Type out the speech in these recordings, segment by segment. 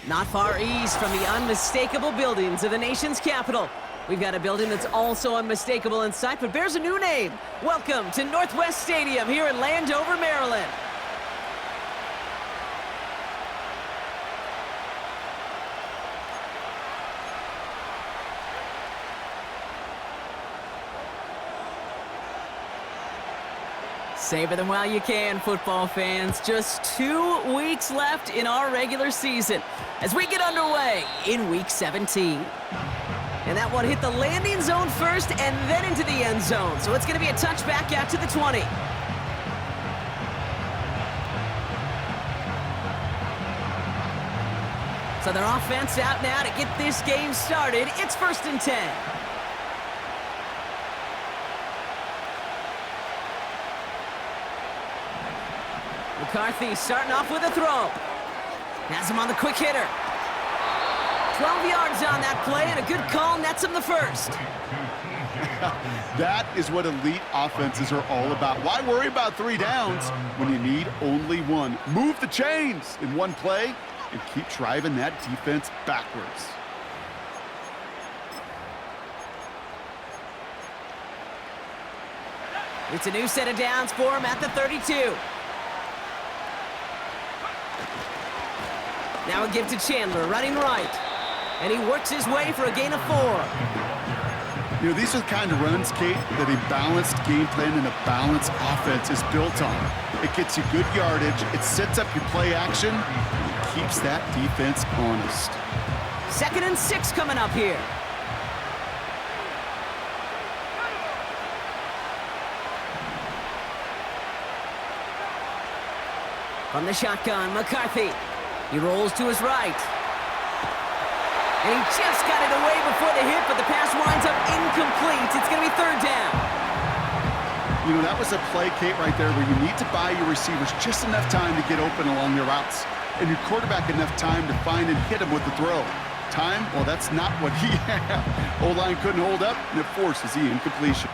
Not far east from the unmistakable buildings of the nation's capital. We've got a building that's also unmistakable in sight, but bears a new name. Welcome to Northwest Stadium here in Landover, Maryland. Savor them while you can, football fans. Just 2 weeks left in our regular season as we get underway in Week 17. And that one hit the landing zone first and then into the end zone. So it's going to be a touchback out to the 20. So their offense out now to get this game started. It's 1st and 10. McCarthy starting off with a throw. Has him on the quick hitter. 12 yards on that play, and a good call nets him the first. That is what elite offenses are all about. Why worry about 3 downs when you need only 1? Move the chains in 1 play and keep driving that defense backwards. It's a new set of downs for him at the 32. Now a give to Chandler, running right. And he works his way for a gain of 4. You know, these are the kind of runs, Kate, that a balanced game plan and a balanced offense is built on. It gets you good yardage, it sets up your play action, and it keeps that defense honest. 2nd and 6 coming up here. From the shotgun, McCarthy. He rolls to his right. And he just got it away before the hit, but the pass winds up incomplete. It's going to be 3rd down. You know, that was a play, Kate, right there where you need to buy your receivers just enough time to get open along their routes. And your quarterback enough time to find and hit him with the throw. Time? Well, that's not what he had. O-line couldn't hold up, and it forces the incompletion.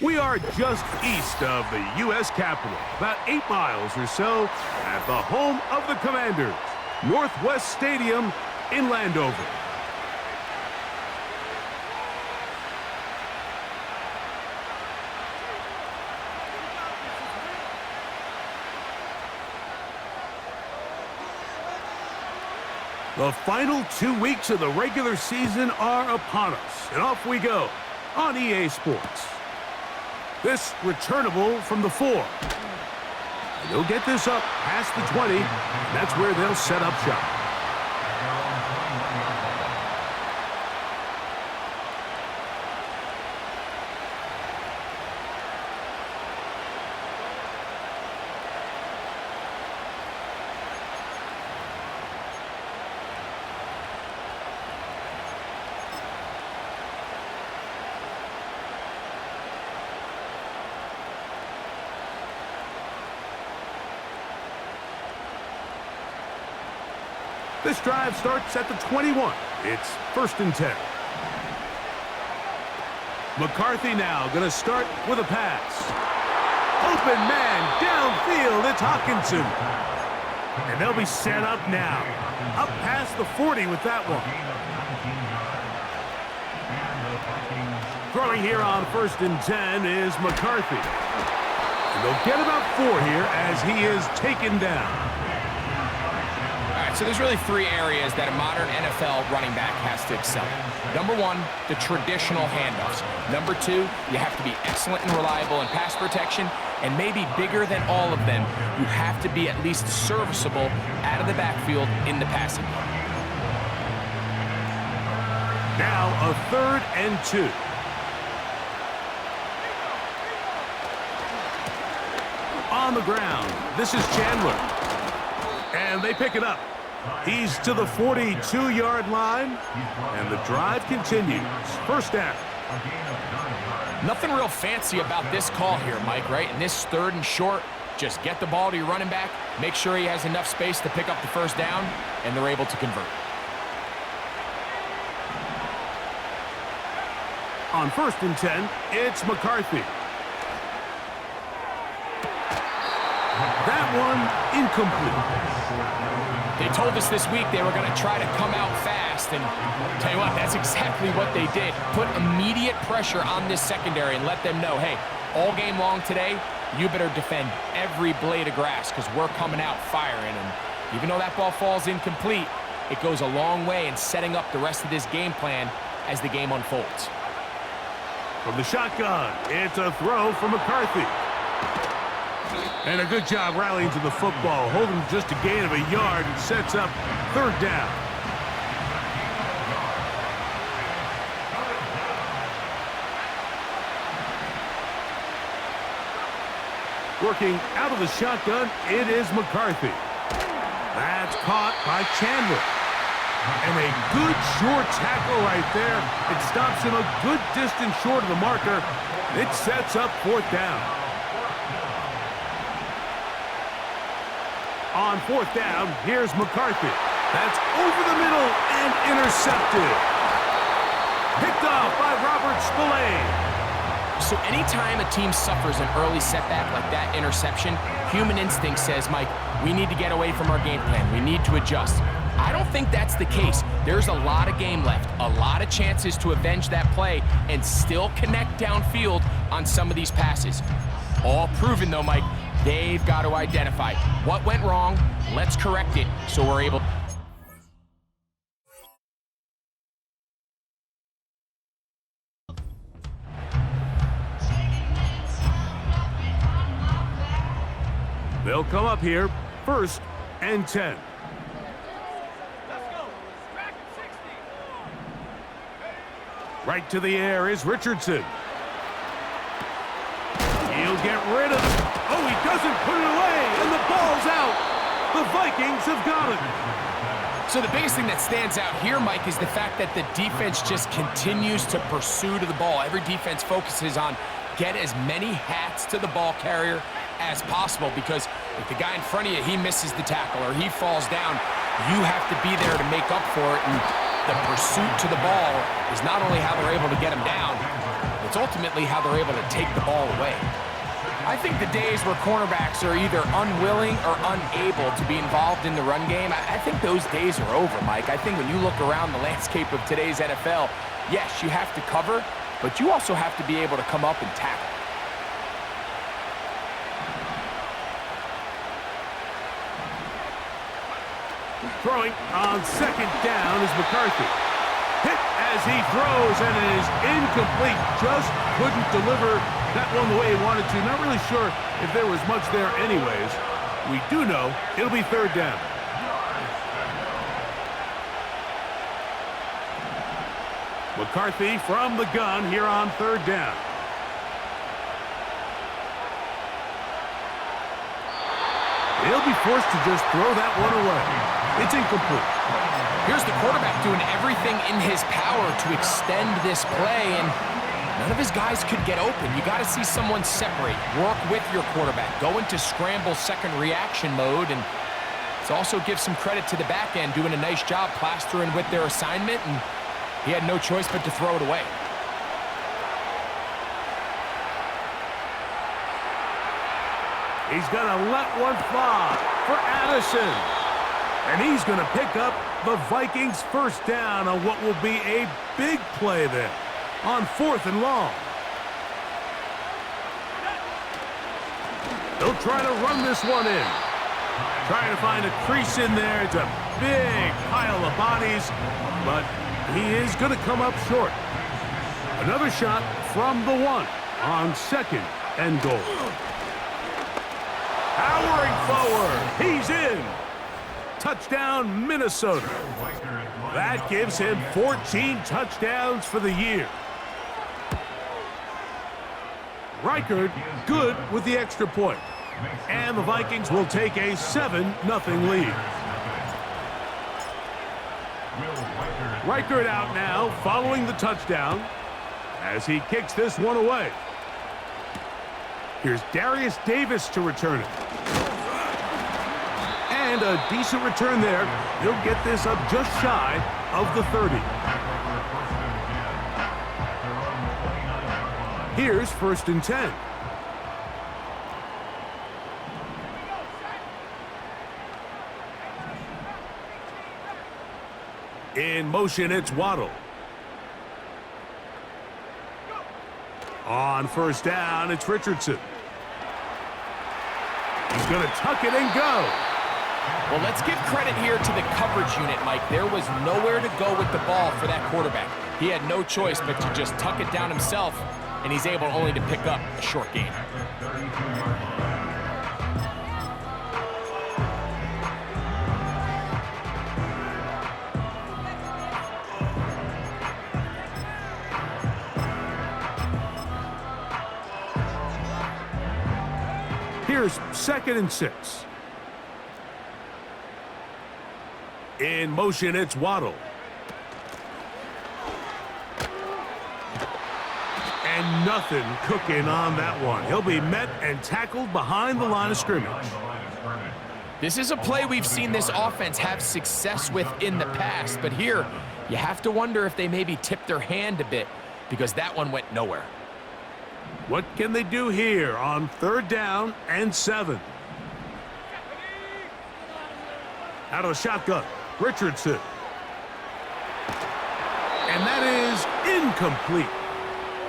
We are just east of the U.S. Capitol, about 8 miles or so, at the home of the Commanders, Northwest Stadium in Landover. The final 2 weeks of the regular season are upon us, and off we go on EA Sports. This returnable from the 4. And they'll get this up past the 20, and that's where they'll set up shop. This drive starts at the 21. It's 1st and 10. McCarthy now going to start with a pass. Open man downfield. It's Hawkinson. And they'll be set up now. Up past the 40 with that one. Throwing here on 1st and 10 is McCarthy. And they'll get about 4 here as he is taken down. So there's really 3 areas that a modern NFL running back has to excel in. Number 1, the traditional handoffs. Number 2, you have to be excellent and reliable in pass protection. And maybe bigger than all of them, you have to be at least serviceable out of the backfield in the passing. Now a 3rd and 2. On the ground, this is Chandler. And they pick it up. He's to the 42-yard line, and the drive continues. 1st down. Nothing real fancy about this call here, Mike, right? In this 3rd and short, just get the ball to your running back, make sure he has enough space to pick up the 1st down, and they're able to convert. On 1st and 10, it's McCarthy. That one incomplete. They told us this week they were going to try to come out fast, and tell you what, that's exactly what they did. Put immediate pressure on this secondary and let them know, hey, all game long today, you better defend every blade of grass because we're coming out firing. And even though that ball falls incomplete, it goes a long way in setting up the rest of this game plan as the game unfolds. From the shotgun, it's a throw from McCarthy. And a good job rallying to the football, holding just a gain of a yard and sets up 3rd down. Working out of the shotgun, it is McCarthy. That's caught by Chandler. And a good short tackle right there. It stops him a good distance short of the marker. It sets up 4th down. On 4th down, here's McCarthy. That's over the middle and intercepted. Picked off by Robert Spillane. So anytime a team suffers an early setback like that interception, human instinct says, Mike, we need to get away from our game plan. We need to adjust. I don't think that's the case. There's a lot of game left, a lot of chances to avenge that play and still connect downfield on some of these passes. All proven, though, Mike. They've got to identify what went wrong. Let's correct it so we're able. They'll come up here, 1st and 10. Right to the air is Richardson. He'll get rid of it. Oh, he doesn't put it away, and the ball's out. The Vikings have got it. So the biggest thing that stands out here, Mike, is the fact that the defense just continues to pursue to the ball. Every defense focuses on get as many hats to the ball carrier as possible, because if the guy in front of you, he misses the tackle or he falls down, you have to be there to make up for it. And the pursuit to the ball is not only how they're able to get him down, but it's ultimately how they're able to take the ball away. I think the days where cornerbacks are either unwilling or unable to be involved in the run game, I think those days are over, Mike. I think when you look around the landscape of today's NFL, yes, you have to cover, but you also have to be able to come up and tackle. Throwing on second down is McCarthy. Hit as he throws, and it is incomplete. Just couldn't deliver that one the way he wanted to. Not really sure if there was much there anyways. We do know it'll be third down. McCarthy from the gun here on third down. He'll be forced to just throw that one away. It's incomplete. Here's the quarterback doing everything in his power to extend this play, and none of his guys could get open. You got to see someone separate, work with your quarterback, go into scramble second reaction mode, and it's also give some credit to the back end doing a nice job plastering with their assignment, and he had no choice but to throw it away. He's going to let one fly for Addison. And he's going to pick up the Vikings first down on what will be a big play there on 4th and long. They'll try to run this one in. Trying to find a crease in there. It's a big pile of bodies, but he is going to come up short. Another shot from the 1 on 2nd and goal. Powering forward. He's in. Touchdown, Minnesota. That gives him 14 touchdowns for the year. Reichard good with the extra point. And the Vikings will take a 7-0 lead. Reichard out now following the touchdown as he kicks this one away. Here's Darius Davis to return it. And a decent return there. He'll get this up just shy of the 30. Here's 1st and 10. In motion, it's Waddle. On 1st down, it's Richardson. He's going to tuck it and go. Well, let's give credit here to the coverage unit, Mike. There was nowhere to go with the ball for that quarterback. He had no choice but to just tuck it down himself, and he's able only to pick up a short gain. Here's 2nd and 6. In motion, it's Waddle. And nothing cooking on that one. He'll be met and tackled behind the line of scrimmage. This is a play we've seen this offense have success with in the past, but here you have to wonder if they maybe tipped their hand a bit because that one went nowhere. What can they do here on 3rd down and 7? Out of the shotgun, Richardson. And that is incomplete.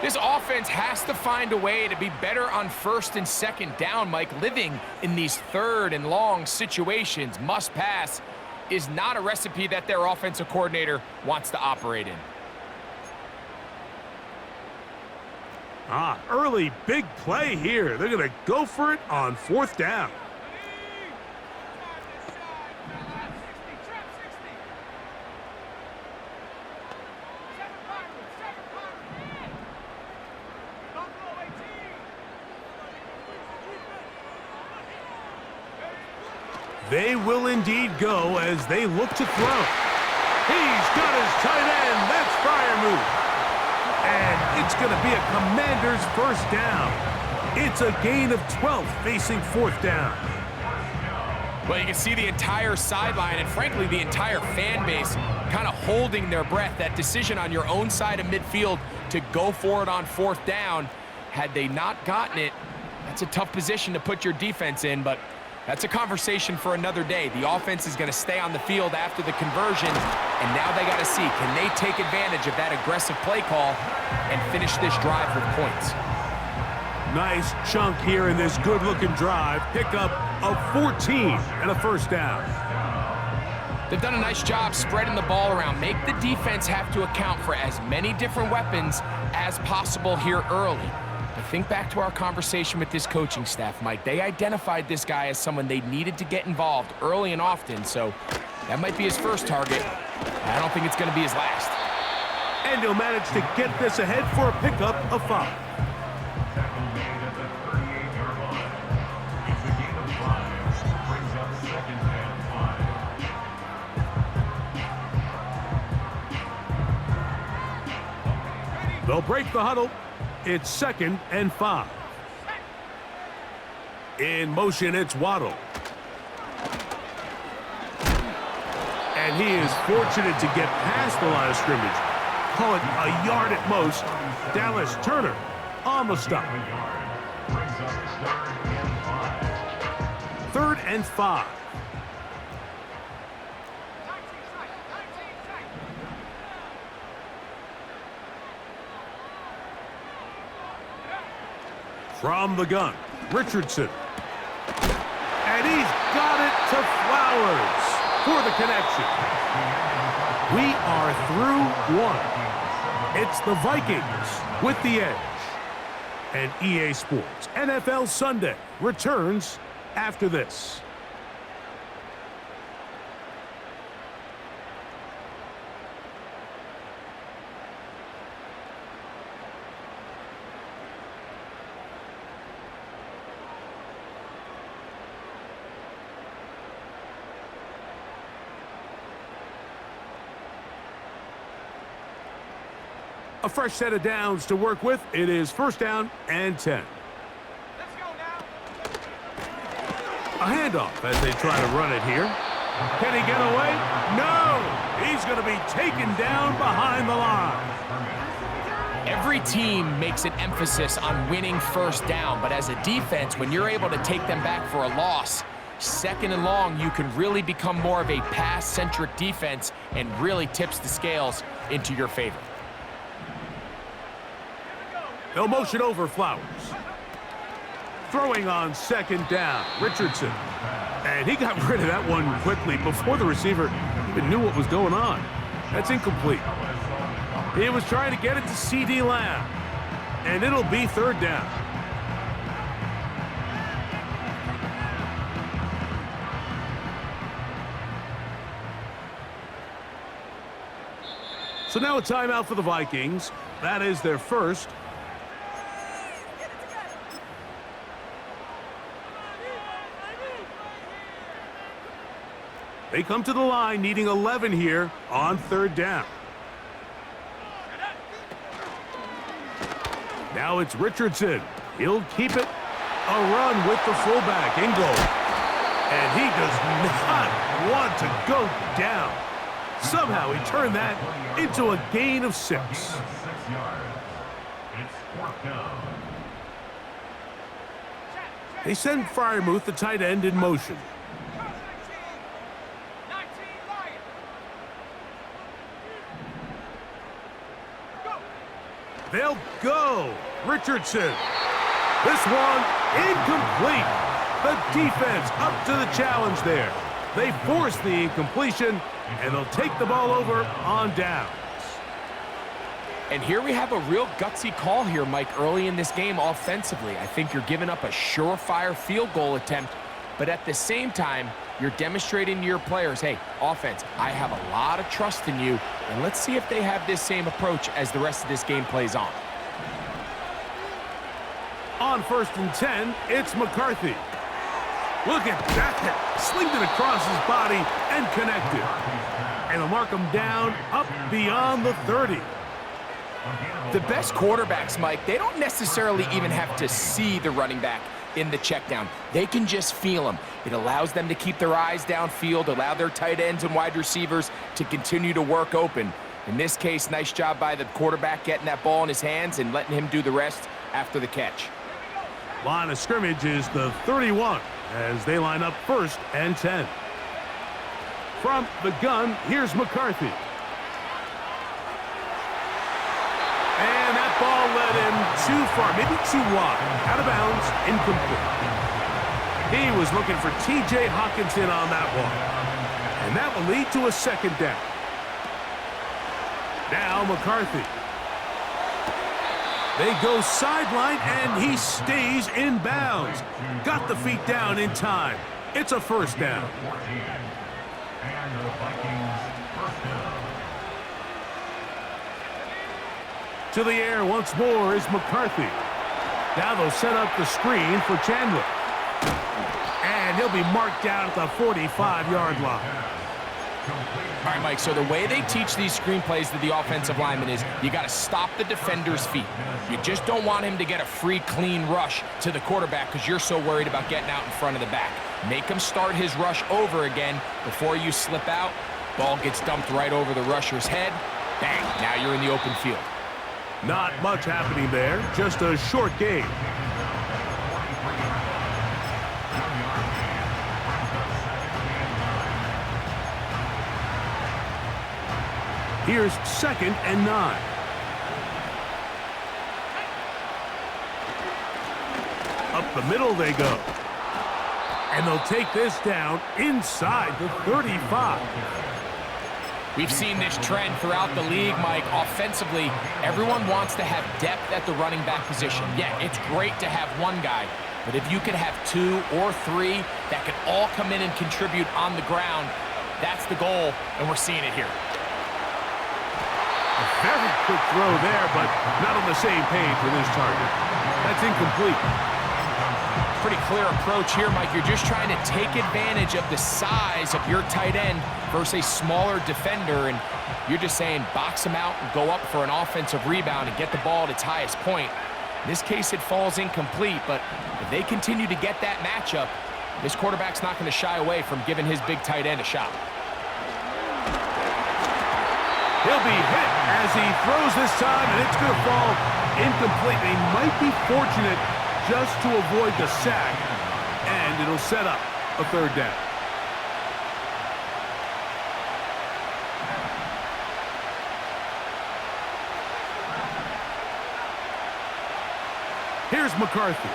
This offense has to find a way to be better on 1st and 2nd down, Mike. Living in these 3rd and long situations, must pass, is not a recipe that their offensive coordinator wants to operate in. Early big play here. They're going to go for it on 4th down. They will indeed go as they look to throw. He's got his tight end. That's Freiermuth. And it's going to be a Commander's first down. It's a gain of 12 facing 4th down. Well, you can see the entire sideline and, frankly, the entire fan base kind of holding their breath. That decision on your own side of midfield to go for it on 4th down, had they not gotten it, that's a tough position to put your defense in, but that's a conversation for another day. The offense is going to stay on the field after the conversion, and now they got to see, can they take advantage of that aggressive play call and finish this drive with points? Nice chunk here in this good-looking drive. Pickup of 14 and a 1st down. They've done a nice job spreading the ball around. Make the defense have to account for as many different weapons as possible here early. But think back to our conversation with this coaching staff, Mike. They identified this guy as someone they needed to get involved early and often, so that might be his first target. I don't think it's going to be his last. And he'll manage to get this ahead for a pickup of 5. They'll break the huddle. It's 2nd and 5. In motion, it's Waddle. And he is fortunate to get past the line of scrimmage. Call it a yard at most. Dallas Turner on the stop. 3rd and 5. From the gun, Richardson. And he's got it to Flowers for the connection. We are through 1. It's the Vikings with the edge. And EA Sports NFL Sunday returns after this. A fresh set of downs to work with. It is 1st down and 10. Let's go now. A handoff as they try to run it here. Can he get away? No! He's going to be taken down behind the line. Every team makes an emphasis on winning 1st down, but as a defense, when you're able to take them back for a loss, 2nd and long, you can really become more of a pass-centric defense and really tips the scales into your favor. They'll motion over Flowers. Throwing on 2nd down, Richardson. And he got rid of that one quickly before the receiver even knew what was going on. That's incomplete. He was trying to get it to C.D. Lamb. And it'll be 3rd down. So now a timeout for the Vikings. That is their first. They come to the line needing 11 here on 3rd down. Now it's Richardson. He'll keep it. A run with the fullback in goal. And he does not want to go down. Somehow he turned that into a gain of 6. They send Freiermuth, the tight end, in motion. They'll go. Richardson. This one incomplete. The defense up to the challenge there. They force the incompletion, and they'll take the ball over on downs. And here we have a real gutsy call here, Mike, early in this game offensively. I think you're giving up a surefire field goal attempt, but at the same time, you're demonstrating to your players, hey, offense, I have a lot of trust in you, and let's see if they have this same approach as the rest of this game plays on. On 1st and 10, it's McCarthy. Look at that. Slinged it across his body and connected. And they'll mark him down up beyond the 30. The best quarterbacks, Mike, they don't necessarily even have to see the running back. in the check down. They can just feel him. It allows them to keep their eyes downfield, allow their tight ends and wide receivers to continue to work open. In this case, nice job by the quarterback getting that ball in his hands and letting him do the rest after the catch. Line of scrimmage is the 31 as they line up 1st and 10. From the gun, here's McCarthy. And that ball led him too far, maybe too wide. Out of bounds, incomplete. He was looking for T.J. Hockenson on that one. And that will lead to a 2nd down. Now McCarthy. They go sideline, and he stays in bounds. Got the feet down in time. It's a 1st down. And the Vikings first down. To the air once more is McCarthy. Now they'll set up the screen for Chandler. And he'll be marked down at the 45-yard line. All right, Mike, so the way they teach these screenplays to the offensive lineman is you got to stop the defender's feet. You just don't want him to get a free, clean rush to the quarterback because you're so worried about getting out in front of the back. Make him start his rush over again before you slip out. Ball gets dumped right over the rusher's head. Bang, now you're in the open field. Not much happening there, just a short gain. Here's 2nd and 9. Up the middle they go. And they'll take this down inside the 35. We've seen this trend throughout the league, Mike. Offensively, everyone wants to have depth at the running back position. Yeah, it's great to have one guy, but if you could have 2 or 3 that could all come in and contribute on the ground, that's the goal, and we're seeing it here. A very quick throw there, but not on the same page with his target. That's incomplete. Pretty clear approach here, Mike. You're just trying to take advantage of the size of your tight end versus a smaller defender, and you're just saying box him out and go up for an offensive rebound and get the ball at its highest point. In this case, it falls incomplete, but if they continue to get that matchup, this quarterback's not going to shy away from giving his big tight end a shot. He'll be hit as he throws this time, and it's going to fall incomplete. They might be fortunate just to avoid the sack, and it'll set up a 3rd down. Here's McCarthy.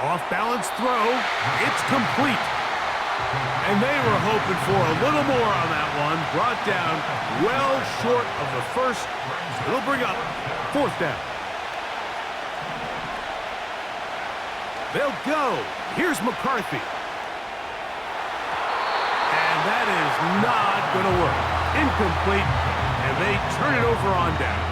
Off-balance throw. It's complete. And they were hoping for a little more on that one. Brought down well short of the 1st. It'll bring up 4th down. They'll go. Here's McCarthy. And that is not going to work. Incomplete. And they turn it over on downs.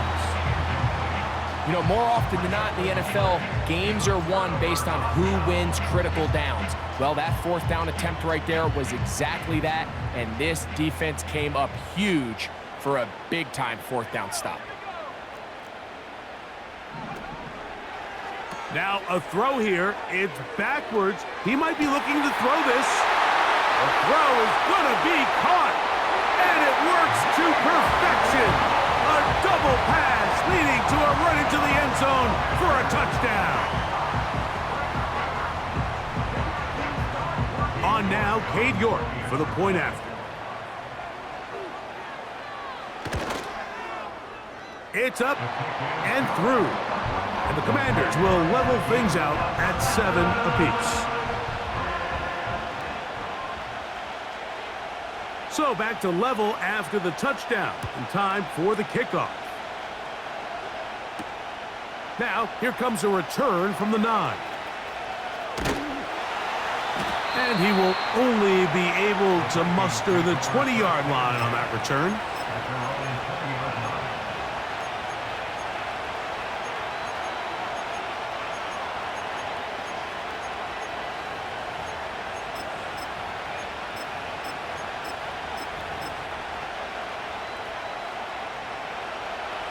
You know, more often than not in the NFL, games are won based on who wins critical downs. Well, that 4th down attempt right there was exactly that, and this defense came up huge for a big-time 4th down stop. Now a throw here. It's backwards. He might be looking to throw this. The throw is going to be caught, and it works to perfection. A double pass leading to a run into the end zone for a touchdown. On now, Cade York for the point after. It's up and through. And the Commanders will level things out at 7 apiece. So back to level after the touchdown, and time for the kickoff. Now, here comes a return from the 9. And he will only be able to muster the 20-yard line on that return.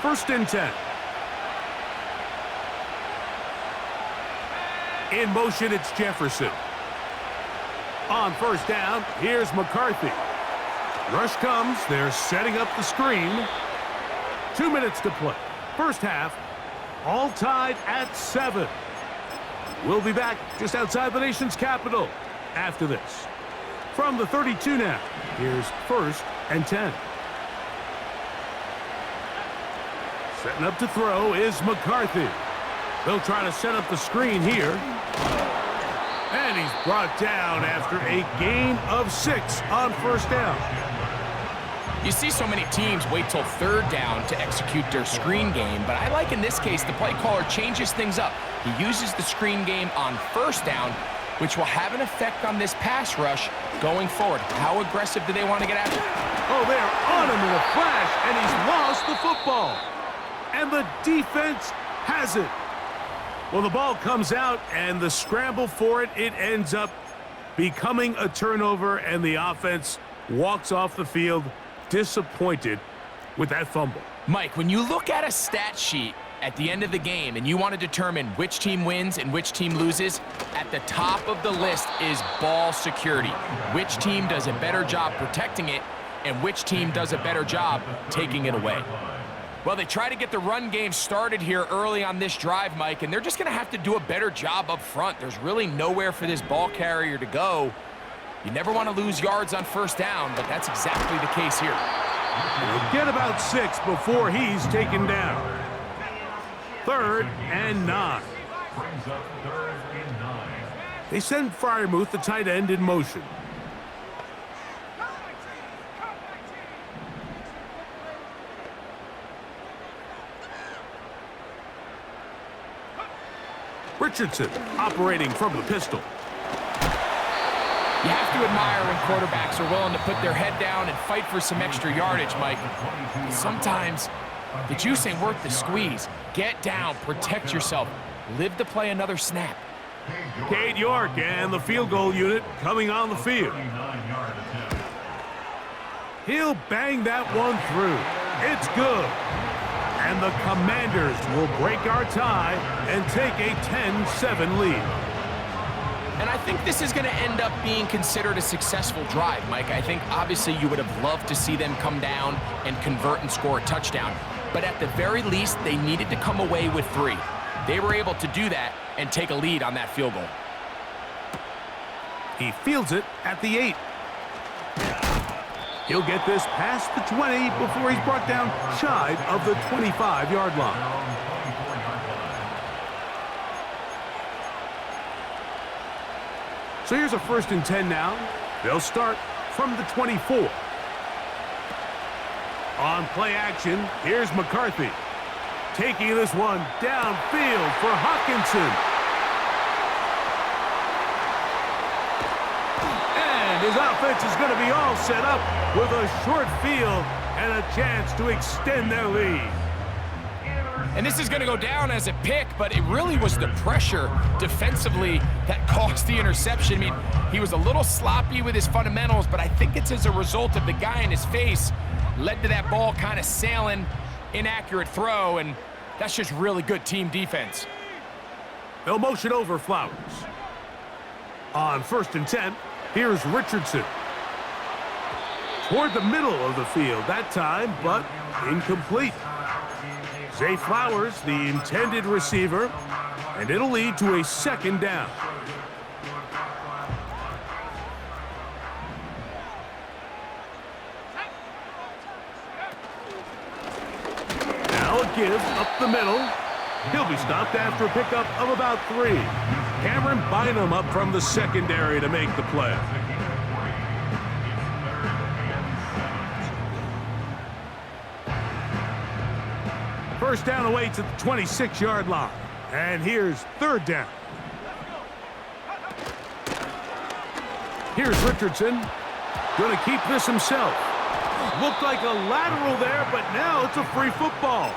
First and 10. In motion, it's Jefferson. On first down, here's McCarthy. Rush comes. They're setting up the screen. 2 minutes to play. First half, all tied at 7. We'll be back just outside the nation's capital after this. From the 32 now, here's 1st and 10. Setting up to throw is McCarthy. They'll try to set up the screen here. And he's brought down after a gain of 6 on first down. You see so many teams wait till 3rd down to execute their screen game, but I like in this case the play caller changes things up. He uses the screen game on 1st down, which will have an effect on this pass rush going forward. How aggressive do they want to get after? Oh, they're on him in a flash, and he's lost the football. And the defense has it. Well, the ball comes out, and the scramble for it, it ends up becoming a turnover, and the offense walks off the field disappointed with that fumble. Mike, when you look at a stat sheet at the end of the game and you want to determine which team wins and which team loses, at the top of the list is ball security. Which team does a better job protecting it and which team does a better job taking it away. Well, they try to get the run game started here early on this drive, Mike, and they're just going to have to do a better job up front. There's really nowhere for this ball carrier to go. You never want to lose yards on 1st down, but that's exactly the case here. He'll get about 6 before he's taken down. 3rd and 9. Brings up 3rd and 9. They send Freiermuth, the tight end, in motion. Richardson operating from the pistol. You have to admire when quarterbacks are willing to put their head down and fight for some extra yardage, Mike. Sometimes the juice ain't worth the squeeze. Get down, protect yourself, live to play another snap. Cade York and the field goal unit coming on the field. He'll bang that one through. It's good. And the Commanders will break our tie and take a 10-7 lead. And I think this is going to end up being considered a successful drive, Mike. I think obviously you would have loved to see them come down and convert and score a touchdown. But at the very least, they needed to come away with 3. They were able to do that and take a lead on that field goal. He fields it at the 8. He'll get this past the 20 before he's brought down shy of the 25-yard line. So here's a 1st and 10 now. They'll start from the 24. On play action, here's McCarthy. Taking this one downfield for Hawkinson. And his offense is going to be all set up with a short field and a chance to extend their lead. And this is going to go down as a pick, but it really was the pressure defensively that caused the interception. I mean, he was a little sloppy with his fundamentals, but I think it's as a result of the guy in his face led to that ball kind of sailing, inaccurate throw, and that's just really good team defense. They'll motion over Flowers. On 1st and 10, here's Richardson. Toward the middle of the field that time, but incomplete. Zay Flowers, the intended receiver, and it'll lead to a 2nd down. Now a give up the middle. He'll be stopped after a pickup of about 3. Cameron Bynum up from the secondary to make the play. First down awaits at the 26-yard line. And here's 3rd down. Here's Richardson. Going to keep this himself. Looked like a lateral there, but now it's a free football.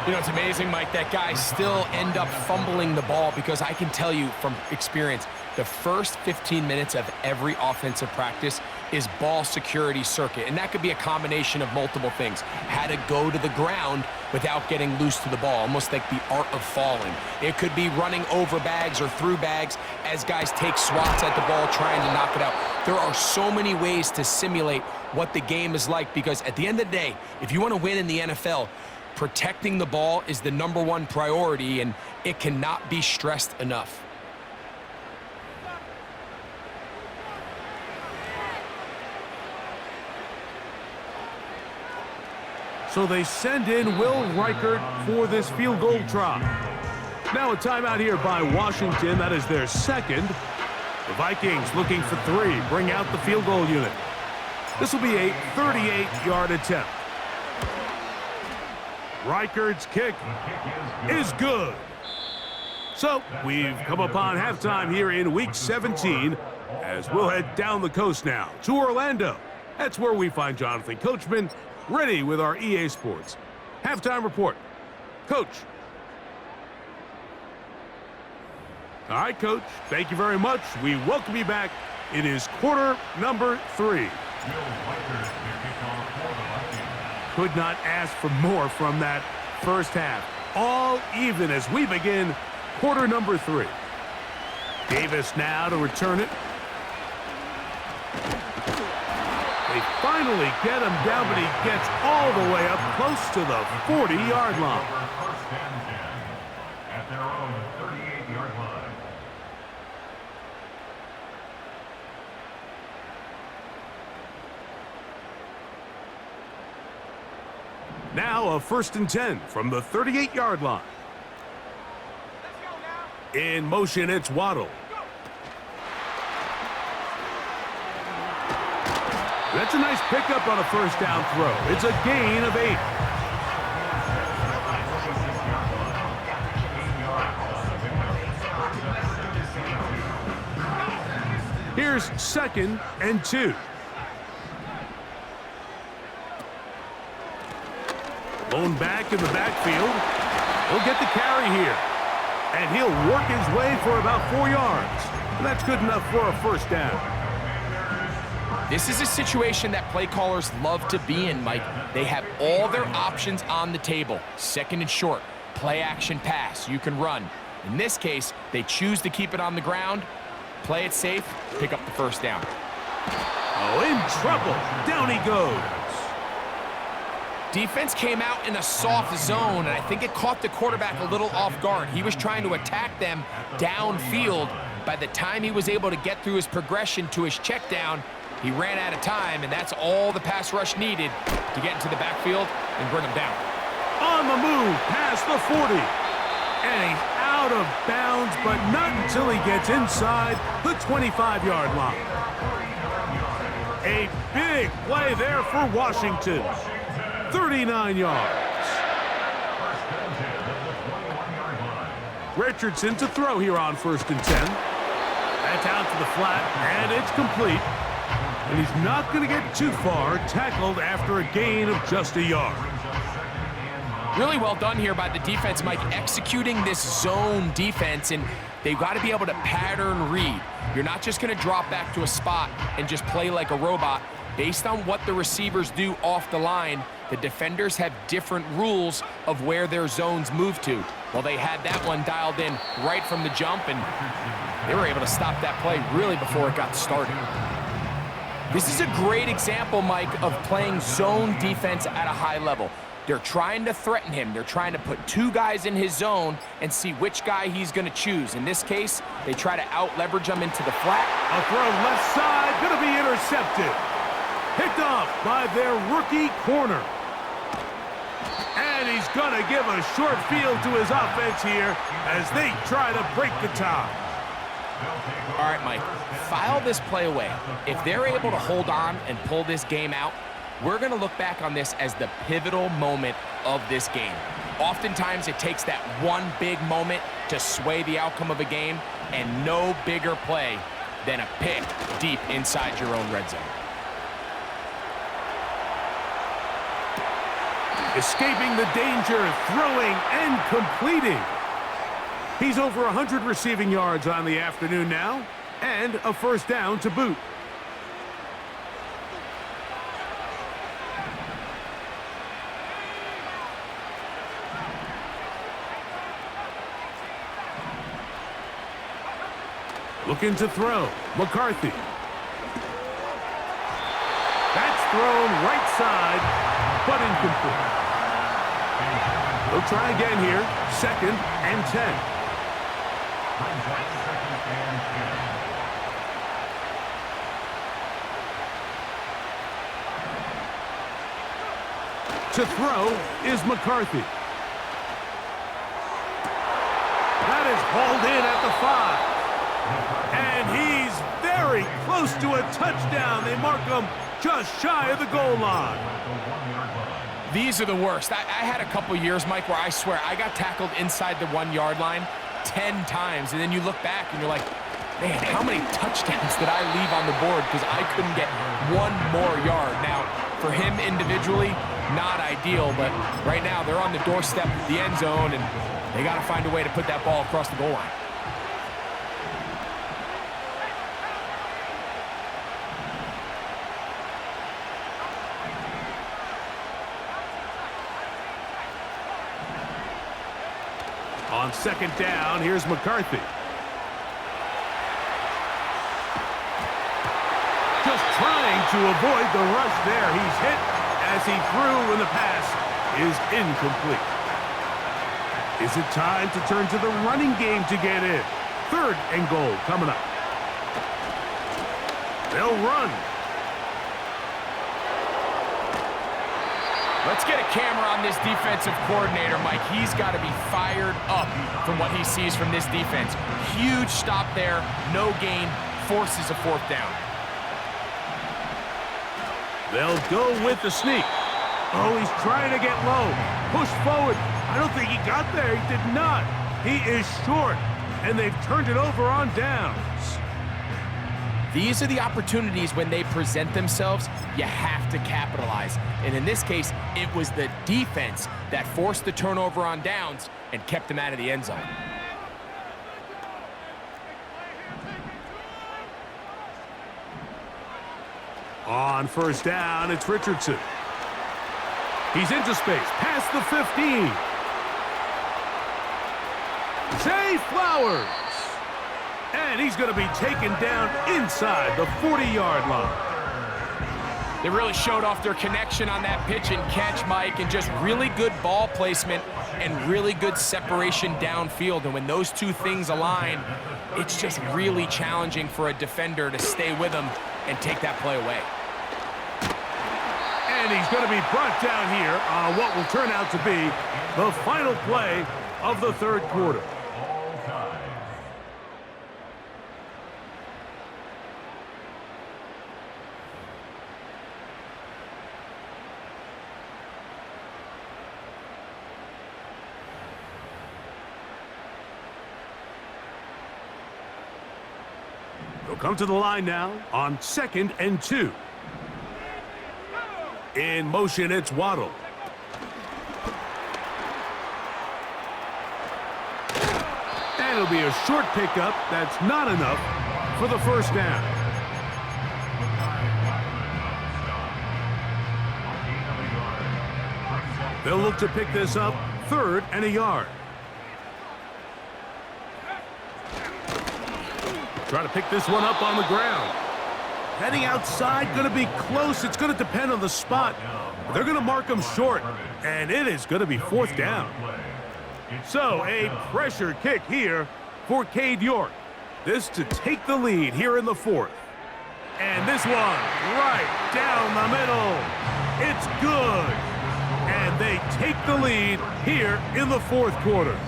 You know, it's amazing, Mike, that guys still end up fumbling the ball because I can tell you from experience, the first 15 minutes of every offensive practice is ball security circuit, and that could be a combination of multiple things. How to go to the ground without getting loose to the ball, almost like the art of falling. It could be running over bags or through bags as guys take swats at the ball trying to knock it out. There are so many ways to simulate what the game is like because at the end of the day, if you want to win in the NFL, protecting the ball is the #1 priority, and it cannot be stressed enough. So they send in Will Reichert for this field goal try. Now a timeout here by Washington. That is their second. The Vikings looking for 3. Bring out the field goal unit. This will be a 38-yard attempt. Reichert's kick is good. So we've come upon halftime here in Week 17 as we'll head down the coast now to Orlando. That's where we find Jonathan Coachman ready with our EA Sports halftime report. Coach. All right, Coach. Thank you very much. We welcome you back. It is quarter number 3. Could not ask for more from that first half. All even as we begin quarter number 3. Davis now to return it. They finally get him down, but he gets all the way up close to the 40-yard line. First and 10 at their own 38-yard line. Now a 1st and 10 from the 38-yard line. Let's go now. In motion, it's Waddle. That's a nice pickup on a first down throw. It's a gain of 8. Here's 2nd and 2. Lone back in the backfield. He'll get the carry here. And he'll work his way for about 4 yards. And that's good enough for a first down. This is a situation that play callers love to be in, Mike. They have all their options on the table. 2nd and short, play action pass, you can run. In this case, they choose to keep it on the ground, play it safe, pick up the first down. Oh, in trouble. Down he goes. Defense came out in a soft zone, and I think it caught the quarterback a little off guard. He was trying to attack them downfield. By the time he was able to get through his progression to his check down, he ran out of time, and that's all the pass rush needed to get into the backfield and bring him down. On the move, past the 40. And he's out of bounds, but not until he gets inside the 25-yard line. A big play there for Washington. 39 yards. Richardson to throw here on 1st and 10. That's out to the flat, and it's complete. And he's not going to get too far, tackled after a gain of just a yard. Really well done here by the defense, Mike, executing this zone defense, and they've got to be able to pattern read. You're not just going to drop back to a spot and just play like a robot. Based on what the receivers do off the line, the defenders have different rules of where their zones move to. Well, they had that one dialed in right from the jump, and they were able to stop that play really before it got started. This is a great example, Mike, of playing zone defense at a high level. They're trying to threaten him. They're trying to put 2 guys in his zone and see which guy he's going to choose. In this case, they try to out-leverage him into the flat. A throw left side, going to be intercepted. Picked off by their rookie corner. And he's going to give a short field to his offense here as they try to break the tie. All right, Mike, file this play away. If they're able to hold on and pull this game out, we're going to look back on this as the pivotal moment of this game. Oftentimes, it takes that one big moment to sway the outcome of a game, and no bigger play than a pick deep inside your own red zone. Escaping the danger, throwing, and completing. He's over 100 receiving yards on the afternoon now, and a first down to boot. Looking to throw. McCarthy. That's thrown right side, but incomplete. We'll try again here. 2nd and 10. To throw is McCarthy. That is hauled in at the 5. And he's very close to a touchdown. They mark him just shy of the goal line. These are the worst. I had a couple years, Mike, where I swear I got tackled inside the 1-yard line 10 times. And then you look back and you're like, man, how many touchdowns did I leave on the board because I couldn't get one more yard? Now, for him individually, not ideal, but right now they're on the doorstep of the end zone, and they got to find a way to put that ball across the goal line. On 2nd down, here's McCarthy. Just trying to avoid the rush there. He's hit as he threw, and the pass is incomplete. Is it time to turn to the running game to get in? 3rd and goal coming up. They'll run. Let's get a camera on this defensive coordinator, Mike. He's got to be fired up from what he sees from this defense. Huge stop there, no gain, forces a 4th down. They'll go with the sneak. Oh, he's trying to get low. Push forward. I don't think he got there. He did not. He is short, and they've turned it over on downs. These are the opportunities when they present themselves, you have to capitalize. And in this case, it was the defense that forced the turnover on downs and kept them out of the end zone. On 1st down, it's Richardson. He's into space, past the 15. Zay Flowers. And he's going to be taken down inside the 40-yard line. They really showed off their connection on that pitch and catch, Mike, and just really good ball placement and really good separation downfield. And when those two things align, it's just really challenging for a defender to stay with them and take that play away. And he's going to be brought down here on what will turn out to be the final play of the 3rd quarter. They'll come to the line now on 2nd and 2. In motion, it's Waddle. And it'll be a short pickup. That's not enough for the 1st down. They'll look to pick this up 3rd and a yard. Try to pick this one up on the ground. Heading outside, going to be close. It's going to depend on the spot. They're going to mark him short, and it is going to be 4th down. So a pressure kick here for Cade York. This to take the lead here in the 4th. And this one right down the middle. It's good. And they take the lead here in the 4th quarter.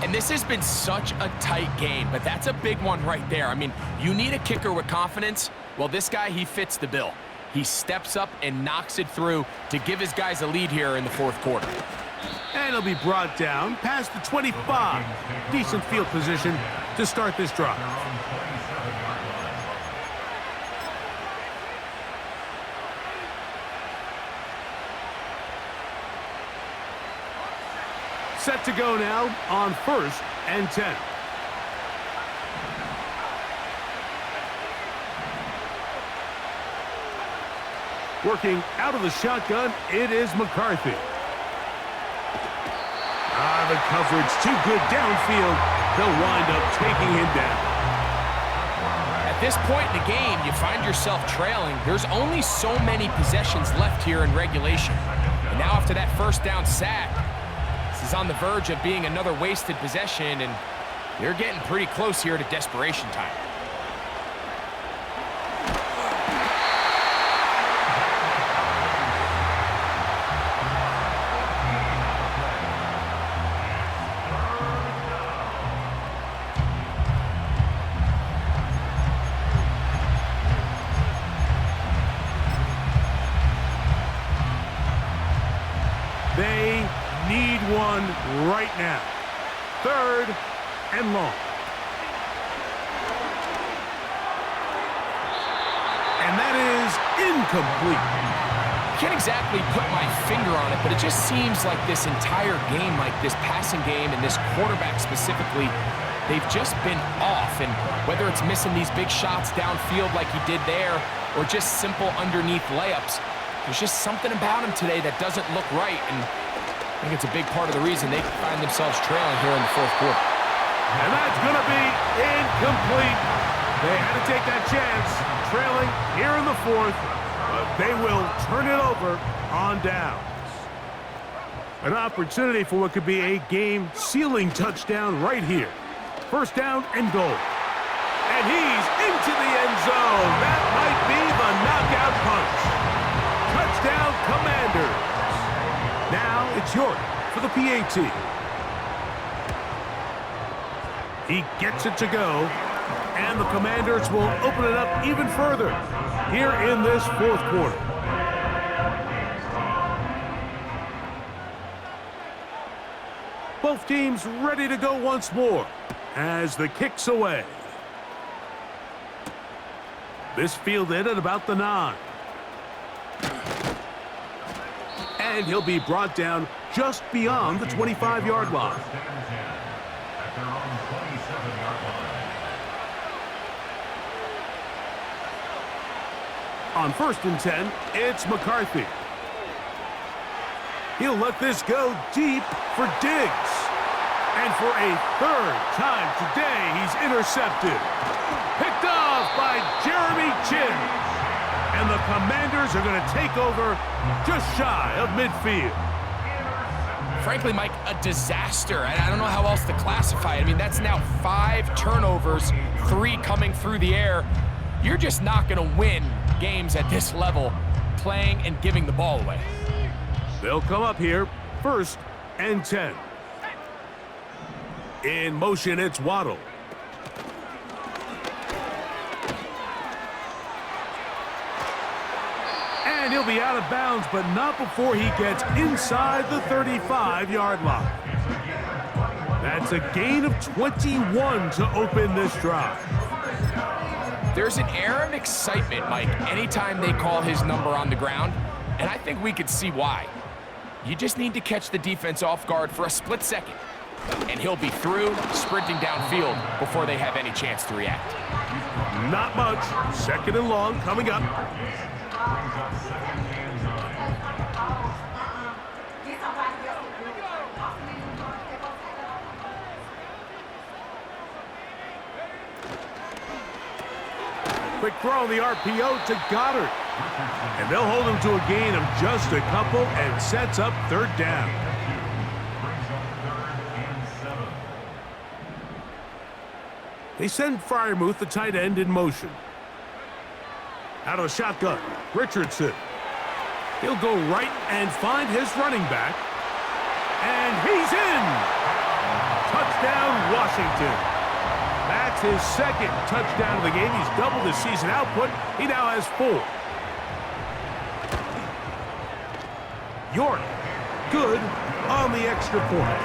And this has been such a tight game, but that's a big one right there. I mean, you need a kicker with confidence. Well, this guy, he fits the bill. He steps up and knocks it through to give his guys a lead here in the 4th quarter. And he'll be brought down past the 25. Decent field position to start this drive. set to go now on 1st and 10. Working out of the shotgun, it is McCarthy. The coverage too good downfield. They'll wind up taking him down. At this point in the game, you find yourself trailing. There's only so many possessions left here in regulation. And now after that first down sack, this is on the verge of being another wasted possession, and you're getting pretty close here to desperation time. They need one right now. 3rd and long. And that is incomplete. Can't exactly put my finger on it, but it just seems like this entire game, like this passing game and this quarterback specifically, they've just been off. And whether it's missing these big shots downfield like he did there, or just simple underneath layups, there's just something about him today that doesn't look right, and I think it's a big part of the reason they find themselves trailing here in the 4th quarter. And that's going to be incomplete. They had to take that chance, trailing here in the 4th, but they will turn it over on downs. An opportunity for what could be a game-sealing touchdown right here. 1st down and goal. And he's into the end zone. That might be the knockout punch. Touchdown, Commanders. Now it's York for the PAT. He gets it to go, and the Commanders will open it up even further here in this 4th quarter. Both teams ready to go once more as the kick's away. This fielded at about the 9. And he'll be brought down just beyond the 25-yard line. At their own 27-yard line. On 1st and 10, it's McCarthy. He'll let this go deep for Diggs. And for a 3rd time today, he's intercepted. Picked off by Jeremy Chin. And the Commanders are going to take over just shy of midfield. Frankly, Mike, a disaster. I don't know how else to classify it. I mean, that's now 5 turnovers, 3 coming through the air. You're just not going to win games at this level playing and giving the ball away. They'll come up here, 1st and 10. In motion, it's Waddle. And he'll be out of bounds, but not before he gets inside the 35-yard line. That's a gain of 21 to open this drive. There's an air of excitement, Mike, anytime they call his number on the ground, and I think we could see why. You just need to catch the defense off guard for a split second, and he'll be through, sprinting downfield before they have any chance to react. Not much. 2nd and long coming up. Quick throw on the RPO to Goddard. And they'll hold him to a gain of just a couple and sets up 3rd down. They send Freiermuth, the tight end, in motion. Out of the shotgun, Richardson. He'll go right and find his running back. And he's in! Touchdown, Washington. That's his 2nd touchdown of the game. He's doubled his season output. He now has 4. York, good on the extra point.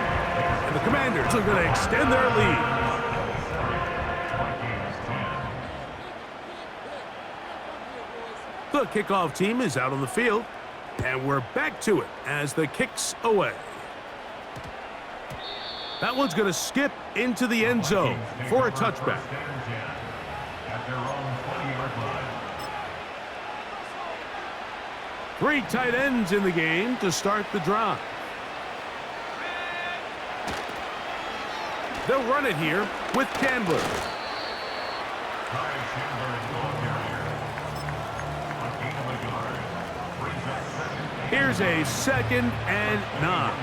And the Commanders are going to extend their lead. The kickoff team is out on the field, and we're back to it as the kick's away. That one's going to skip into the end zone for a touchback. At their own 20-yard line. 3 tight ends in the game to start the drive. They'll run it here with Chandler. Ty Chandler is ball carrier. A gain of a yard. Brings up second. Here's a 2nd and 9.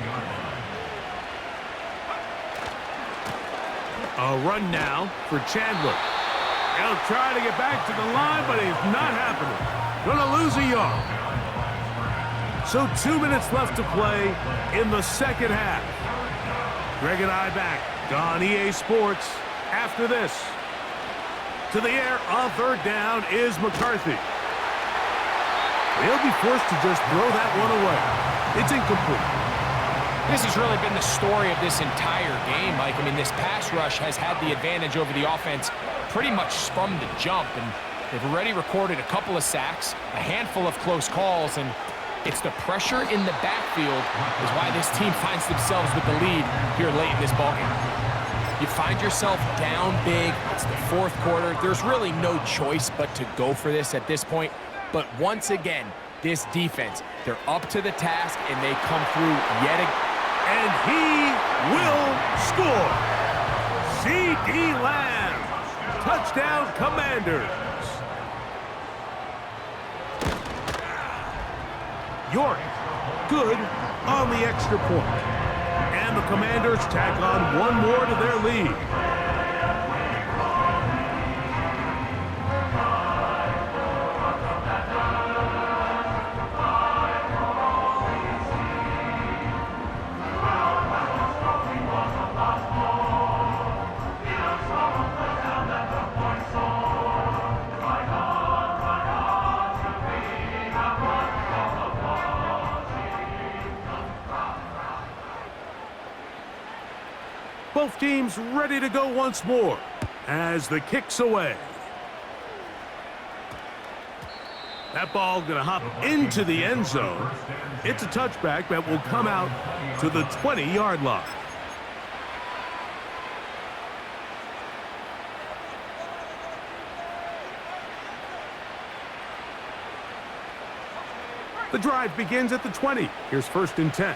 A run now for Chandler. He'll try to get back to the line, but it's not happening. Gonna lose a yard. So 2 minutes left to play in the second half. Greg and I back on EA Sports after this. To the air on 3rd down is McCarthy. He'll be forced to just throw that one away. It's incomplete. This has really been the story of this entire game, Mike. I mean, this pass rush has had the advantage over the offense pretty much from the jump, and they've already recorded a couple of sacks, a handful of close calls, and it's the pressure in the backfield is why this team finds themselves with the lead here late in this ballgame. You find yourself down big. It's the 4th quarter. There's really no choice but to go for this at this point. But once again, this defense, they're up to the task, and they come through yet again. And he will score. C.D. Lamb. Touchdown, Commanders. York, good on the extra point. And the Commanders tack on one more to their lead. Both teams ready to go once more as the kick's away. That ball going to hop into the end zone. It's a touchback that will come out to the 20-yard line. The drive begins at the 20. Here's 1st and 10.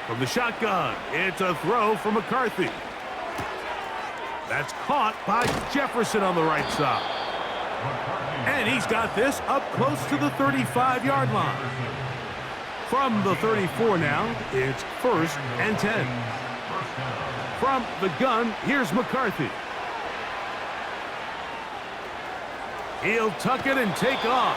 From the shotgun, it's a throw for McCarthy. That's caught by Jefferson on the right side. And he's got this up close to the 35-yard line. From the 34 now, it's 1st and 10. From the gun, here's McCarthy. He'll tuck it and take off.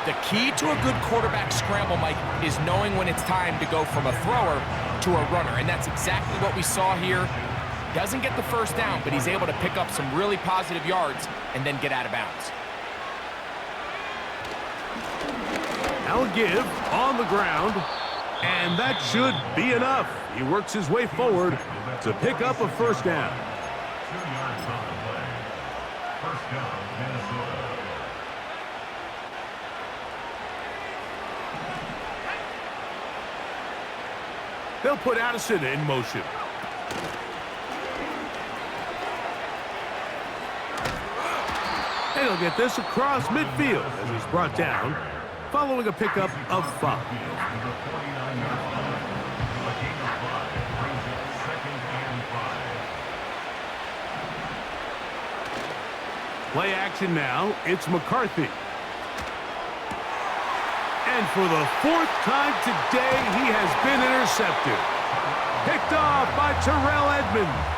The key to a good quarterback scramble, Mike, is knowing when it's time to go from a thrower to a runner, and that's exactly what we saw here. Doesn't get the first down, but he's able to pick up some really positive yards and then get out of bounds. Now a give on the ground, and that should be enough. He works his way forward to pick up a 1st down. 2 yards on the play. 1st down, Minnesota. They'll put Addison in motion. And he'll get this across midfield as he's brought down following a pickup of 5. Play action now, it's McCarthy. And for the 4th time today, he has been intercepted. Picked off by Terrell Edmonds.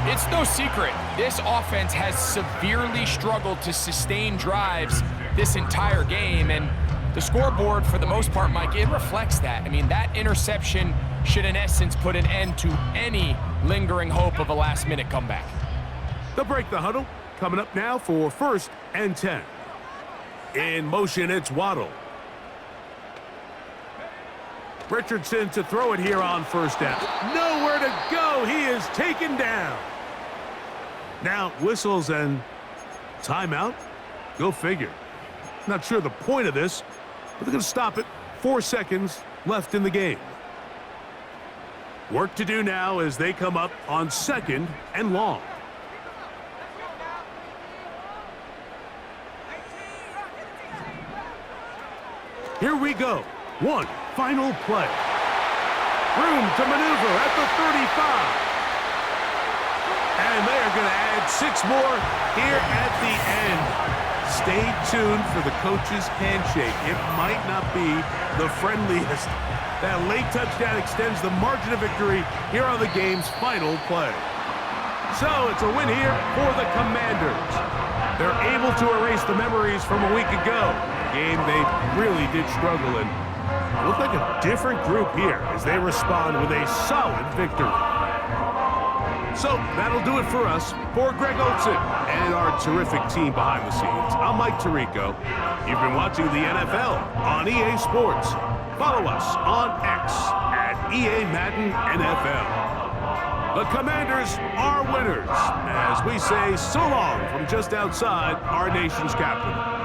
It's no secret, this offense has severely struggled to sustain drives this entire game, and the scoreboard, for the most part, Mike, it reflects that. I mean, that interception should, in essence, put an end to any lingering hope of a last-minute comeback. They'll break the huddle. Coming up now for 1st and 10. In motion, it's Waddle. Richardson to throw it here on 1st down. Nowhere to go. He is taken down. Now whistles and timeout. Go figure. Not sure the point of this, but they're going to stop it. 4 seconds left in the game. Work to do now as they come up on 2nd and long. Here we go. One final play. Room to maneuver at the 35. And they are going to add 6 more here at the end. Stay tuned for the coach's handshake. It might not be the friendliest. That late touchdown extends the margin of victory here on the game's final play. So it's a win here for the Commanders. They're able to erase the memories from a week ago. A game they really did struggle in. It looked like a different group here as they respond with a solid victory. So that'll do it for us. For Greg Olson and our terrific team behind the scenes, I'm Mike Tirico. You've been watching the NFL on EA Sports. Follow us on X at EA Madden NFL. The Commanders are winners as we say so long from just outside our nation's capital.